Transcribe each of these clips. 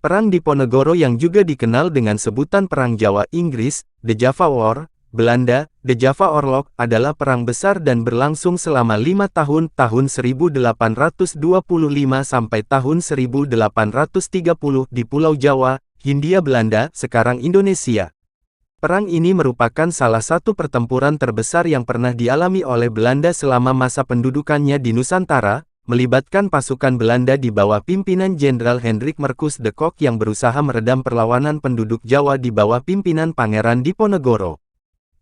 Perang Diponegoro yang juga dikenal dengan sebutan Perang Jawa Inggris, The Java War, Belanda, The Java Oorlog, adalah perang besar dan berlangsung selama 5 tahun, tahun 1825 sampai tahun 1830 di Pulau Jawa, Hindia Belanda, sekarang Indonesia. Perang ini merupakan salah satu pertempuran terbesar yang pernah dialami oleh Belanda selama masa pendudukannya di Nusantara, melibatkan pasukan Belanda di bawah pimpinan Jenderal Hendrik Marcus de Kock yang berusaha meredam perlawanan penduduk Jawa di bawah pimpinan Pangeran Diponegoro.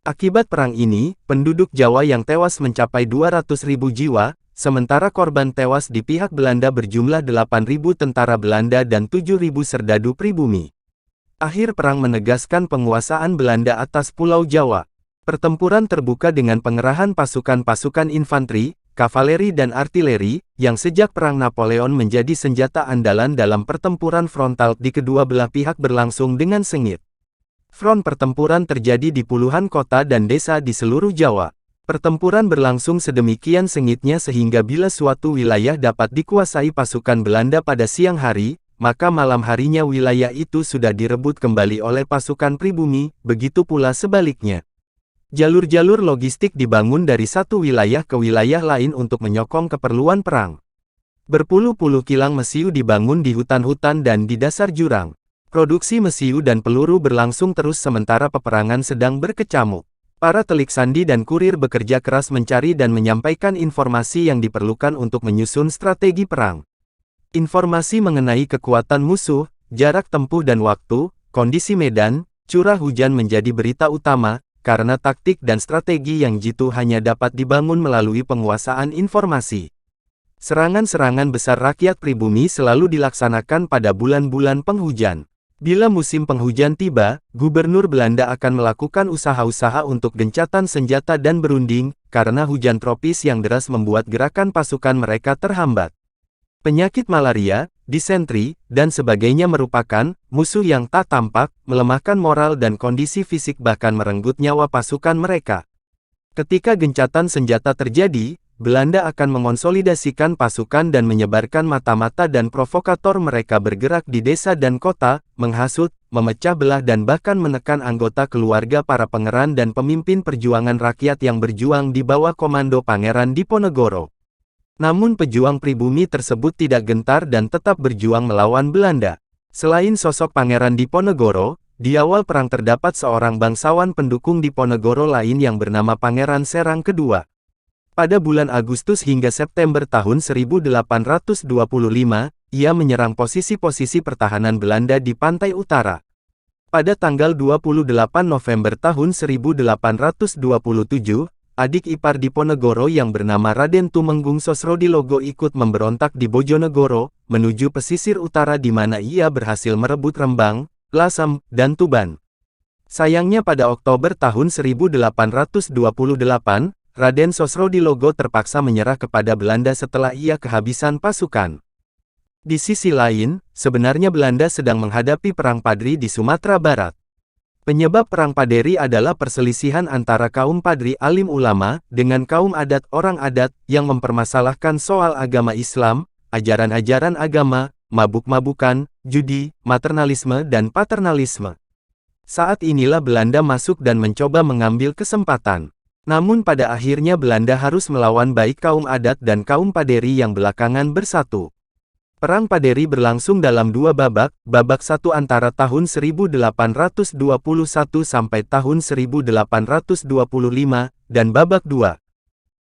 Akibat perang ini, penduduk Jawa yang tewas mencapai 200.000 jiwa, sementara korban tewas di pihak Belanda berjumlah 8.000 tentara Belanda dan 7.000 serdadu pribumi. Akhir perang menegaskan penguasaan Belanda atas Pulau Jawa. Pertempuran terbuka dengan pengerahan pasukan-pasukan infanteri, kavaleri dan artileri, yang sejak Perang Napoleon menjadi senjata andalan dalam pertempuran frontal di kedua belah pihak berlangsung dengan sengit. Front pertempuran terjadi di puluhan kota dan desa di seluruh Jawa. Pertempuran berlangsung sedemikian sengitnya sehingga bila suatu wilayah dapat dikuasai pasukan Belanda pada siang hari, maka malam harinya wilayah itu sudah direbut kembali oleh pasukan pribumi, begitu pula sebaliknya. Jalur-jalur logistik dibangun dari satu wilayah ke wilayah lain untuk menyokong keperluan perang. Berpuluh-puluh kilang mesiu dibangun di hutan-hutan dan di dasar jurang. Produksi mesiu dan peluru berlangsung terus sementara peperangan sedang berkecamuk. Para telik sandi dan kurir bekerja keras mencari dan menyampaikan informasi yang diperlukan untuk menyusun strategi perang. Informasi mengenai kekuatan musuh, jarak tempuh dan waktu, kondisi medan, curah hujan menjadi berita utama, karena taktik dan strategi yang jitu hanya dapat dibangun melalui penguasaan informasi. Serangan-serangan besar rakyat pribumi selalu dilaksanakan pada bulan-bulan penghujan. Bila musim penghujan tiba, gubernur Belanda akan melakukan usaha-usaha untuk gencatan senjata dan berunding, karena hujan tropis yang deras membuat gerakan pasukan mereka terhambat. Penyakit malaria, disentri, dan sebagainya merupakan musuh yang tak tampak, melemahkan moral dan kondisi fisik bahkan merenggut nyawa pasukan mereka. Ketika gencatan senjata terjadi, Belanda akan mengonsolidasikan pasukan dan menyebarkan mata-mata dan provokator mereka bergerak di desa dan kota, menghasut, memecah belah dan bahkan menekan anggota keluarga para pangeran dan pemimpin perjuangan rakyat yang berjuang di bawah komando Pangeran Diponegoro. Namun pejuang pribumi tersebut tidak gentar dan tetap berjuang melawan Belanda. Selain sosok Pangeran Diponegoro, di awal perang terdapat seorang bangsawan pendukung Diponegoro lain yang bernama Pangeran Serang II. Pada bulan Agustus hingga September tahun 1825, ia menyerang posisi-posisi pertahanan Belanda di pantai utara. Pada tanggal 28 November tahun 1827, adik ipar Diponegoro yang bernama Raden Tumenggung Sosrodilogo ikut memberontak di Bojonegoro, menuju pesisir utara di mana ia berhasil merebut Rembang, Lasem, dan Tuban. Sayangnya pada Oktober tahun 1828, Raden Sosrodilogo terpaksa menyerah kepada Belanda setelah ia kehabisan pasukan. Di sisi lain, sebenarnya Belanda sedang menghadapi Perang Padri di Sumatera Barat. Penyebab Perang Paderi adalah perselisihan antara kaum padri alim ulama, dengan kaum adat orang adat, yang mempermasalahkan soal agama Islam, ajaran-ajaran agama, mabuk-mabukan, judi, maternalisme dan paternalisme. Saat inilah Belanda masuk dan mencoba mengambil kesempatan. Namun pada akhirnya Belanda harus melawan baik kaum adat dan kaum paderi yang belakangan bersatu. Perang Paderi berlangsung dalam dua babak, babak satu antara tahun 1821 sampai tahun 1825, dan babak dua.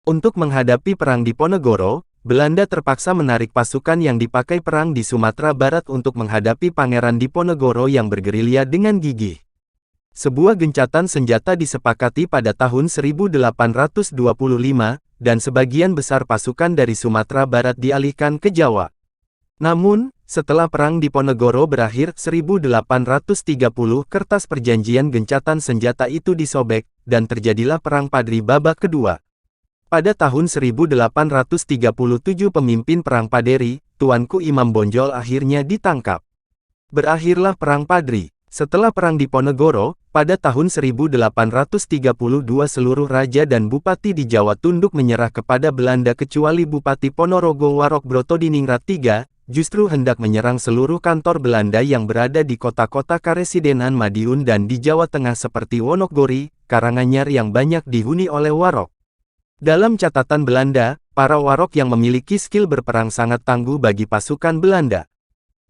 Untuk menghadapi Perang Diponegoro, Belanda terpaksa menarik pasukan yang dipakai perang di Sumatera Barat untuk menghadapi Pangeran Diponegoro yang bergerilya dengan gigih. Sebuah gencatan senjata disepakati pada tahun 1825, dan sebagian besar pasukan dari Sumatera Barat dialihkan ke Jawa. Namun, setelah Perang Diponegoro berakhir 1830, kertas perjanjian gencatan senjata itu disobek, dan terjadilah Perang Padri babak kedua. Pada tahun 1837 pemimpin Perang Paderi, Tuanku Imam Bonjol akhirnya ditangkap. Berakhirlah Perang Padri. Setelah Perang Diponegoro, pada tahun 1832 seluruh raja dan bupati di Jawa tunduk menyerah kepada Belanda kecuali Bupati Ponorogo Warok Brotodiningrat III, justru hendak menyerang seluruh kantor Belanda yang berada di kota-kota Karesidenan Madiun dan di Jawa Tengah seperti Wonogori, Karanganyar yang banyak dihuni oleh Warok. Dalam catatan Belanda, para Warok yang memiliki skill berperang sangat tangguh bagi pasukan Belanda.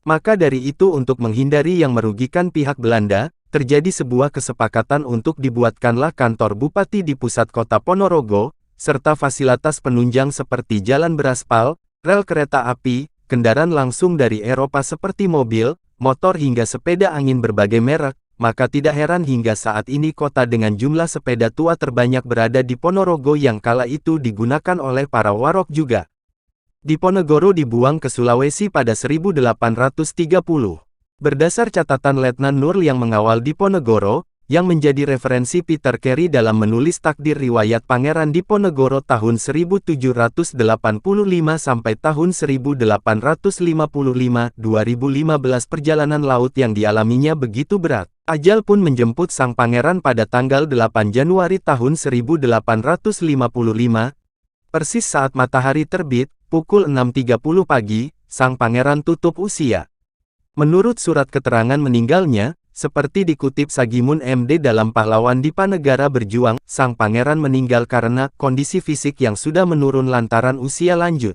Maka dari itu untuk menghindari yang merugikan pihak Belanda, terjadi sebuah kesepakatan untuk dibuatkanlah kantor bupati di pusat kota Ponorogo, serta fasilitas penunjang seperti jalan beraspal, rel kereta api, kendaraan langsung dari Eropa seperti mobil, motor hingga sepeda angin berbagai merek, maka tidak heran hingga saat ini kota dengan jumlah sepeda tua terbanyak berada di Ponorogo yang kala itu digunakan oleh para Warok juga. Diponegoro dibuang ke Sulawesi pada 1830. Berdasar catatan Letnan Nur yang mengawal Diponegoro, yang menjadi referensi Peter Carey dalam menulis takdir riwayat Pangeran Diponegoro tahun 1785 sampai tahun 1855, 2015 perjalanan laut yang dialaminya begitu berat. Ajal pun menjemput sang pangeran pada tanggal 8 Januari tahun 1855, persis saat matahari terbit, pukul 6.30 pagi, sang pangeran tutup usia. Menurut surat keterangan meninggalnya, seperti dikutip Sagimun MD dalam Pahlawan Dipanegara Berjuang, sang pangeran meninggal karena kondisi fisik yang sudah menurun lantaran usia lanjut.